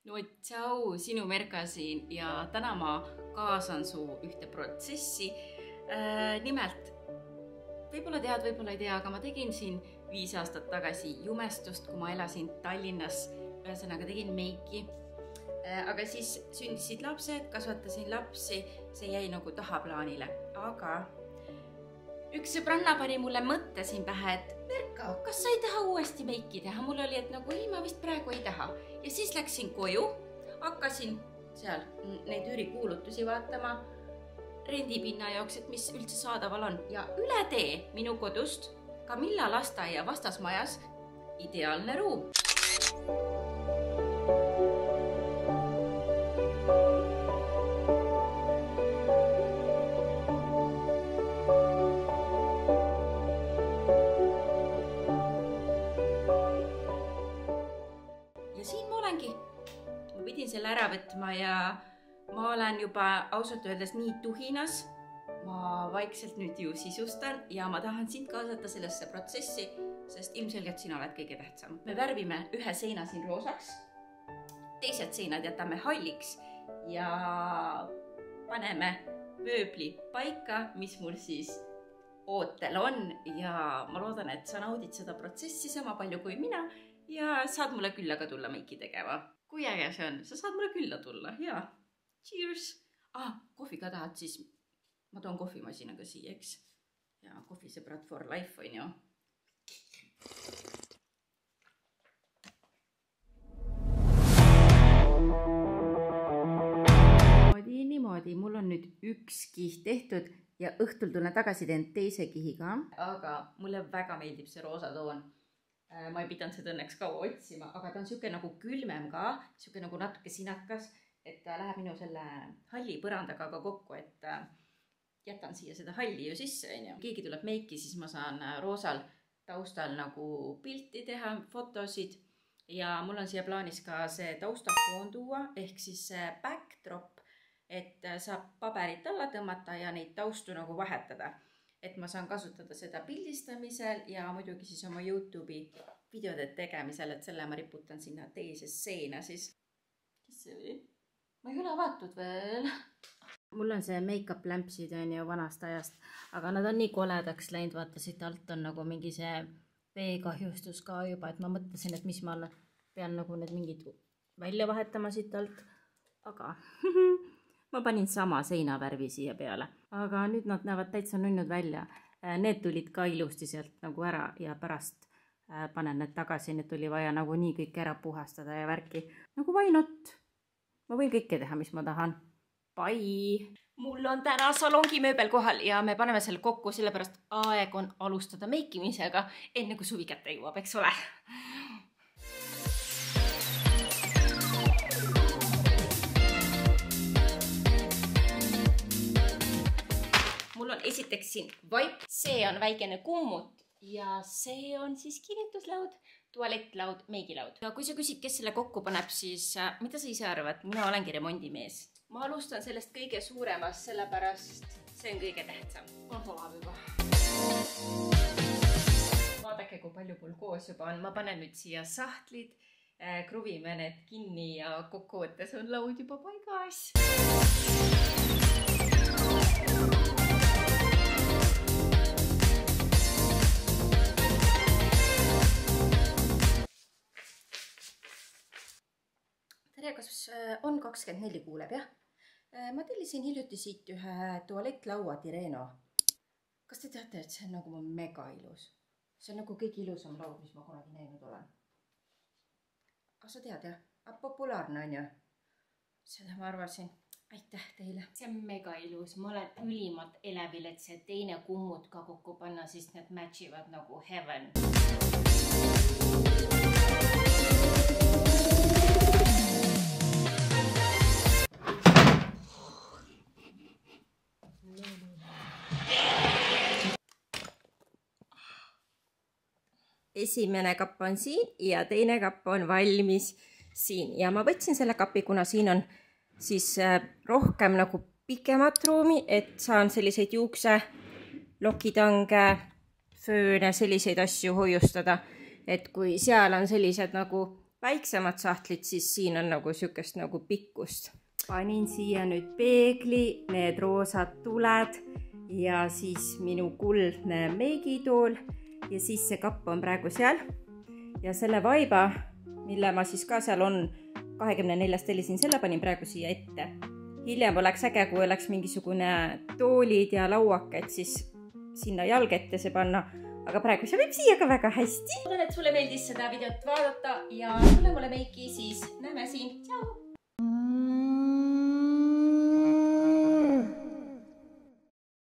No tšau, sinu Merka siin ja täna ma kaasan su ühte protsessi. Nimelt, võib-olla tead, võib-olla ei tea, aga ma tegin siin 5 aastat tagasi jumestust, kui ma elasin Tallinnas. Ühesõnaga tegin meiki. Aga siis sündisid lapsed, kasvatasin lapsi, see jäi nagu tahaplaanile. Aga üks sõbranna pani mulle mõtte siin pähe, et Merka, kas sa ei taha uuesti meiki teha? Mul oli, et nagu ei, ma vist praegu ei taha. Ja siis läksin koju, hakkasin seal neid üürikuulutusi vaatama rendipinna jaoks, et mis üldse saadaval on. Ja üle tee minu kodust Camilla lasteaia vastasmajas ideaalne ruum. Ma pidin selle ära võtma ja ma olen juba ausalt öeldes nii tuhinas. Ma vaikselt nüüd ju sisustan ja ma tahan sind kaasata sellesse protsessi, sest ilmselgelt sina oled kõige tähtsam. Me värvime ühe seina siin roosaks, teised seinad jätame halliks ja paneme mööbli paika, mis mul siis ootel on ja ma loodan, et sa naudid seda protsessi sama palju kui mina ja saad mulle külla ka tulla meiki tegema. Kui äge see on, sa saad mulle külla tulla, jaa. Cheers! Kohvi ka tahad, siis ma toon kohvimasinaga siia, eks? Ja kohvisõbrad for life on ju. Niimoodi, mul on nüüd üks kiht tehtud ja õhtul tulen tagasi teen teise kihiga. Aga mulle väga meeldib see roosa toon. Ma ei pidanud seda õnneks kaua otsima, aga ta on siuke nagu külmem ka, siuke nagu natuke sinakas, et ta läheb minu selle halli põrandaga ka kokku, et jätan siia seda halli ju sisse. Keegi tuleb meiki, siis ma saan roosal taustal nagu pilti teha, fotosid ja mul on siia plaanis ka see taustafoon tuua, ehk siis see backdrop, et saab paberit alla tõmmata ja neid taustu nagu vahetada. Et ma saan kasutada seda pildistamisel ja muidugi siis oma YouTube'i videode tegemisel, et selle ma riputan sinna teise seina siis. Kes see oli? Ma ei ole vaatnud veel. Mul on see make-up lämpsid on ju vanast ajast, aga nad on nii koledaks läinud, vaata siit alt on nagu mingi see veekahjustus ka juba, et ma mõtlesin, et mis ma pean nagu need mingid välja vahetama siit alt, aga ma panin sama seinavärvi siia peale, aga nüüd nad näevad täitsa nunnud välja. Need tulid ka ilusti sealt nagu ära ja pärast panen need tagasi, need tuli vaja nagu nii kõik ära puhastada ja värki. Nagu why not? Ma võin kõike teha, mis ma tahan. Bye! Mul on täna salongi mööbel kohal ja me paneme selle kokku, sellepärast aeg on alustada meikimisega, enne kui suvi kätte jõuab, eks ole. Mul on esiteks siin vaip, see on väikene kummut ja see on siis kinnituslaud, tualettlaud, meigilaud. Ja kui sa küsid, kes selle kokku paneb, siis mida sa ise arvad? Mina olengi remondimees. Ma alustan sellest kõige suuremast, sellepärast see on kõige tähtsam. On sulab juba. Vaadake, kui palju mul koos juba on. Ma panen nüüd siia sahtlid, kruvime need kinni ja kokkuvõttes on laud juba paigas. Kas on 24 kuuleb, jah? Ma tellisin hiljuti siit ühe tualettlaua Tireno. Kas te teate, et see on nagu mega ilus? See on nagu kõige ilusam laud, mis ma kunagi näinud olen. Aga sa tead, jah? Populaarne on ju? Seda ma arvasin. Aitäh teile. See on mega ilus. Ma olen ülimalt elevil, et see teine kummut ka kokku panna, siis need matchivad nagu heaven. Esimene kapp on siin ja teine kapp on valmis siin. Ja ma võtsin selle kapi, kuna siin on siis rohkem nagu pikemat ruumi, et saan selliseid juukse, lokitange, fööne, selliseid asju hoiustada. Et kui seal on sellised nagu väiksemad sahtlid, siis siin on nagu siukest nagu pikkust. Panin siia nüüd peegli, need roosad tuled ja siis minu kuldne meigitool ja siis see kapp on praegu seal. Ja selle vaiba, mille ma siis ka seal on 24 tellisin, selle panin praegu siia ette. Hiljem oleks äge, kui oleks mingisugune toolid ja lauake, et siis sinna jalg ette see panna. Aga praegu see võib siia ka väga hästi. Loodan, et sulle meeldis seda videot vaadata ja tule mulle meiki, siis näeme siin. Tšau!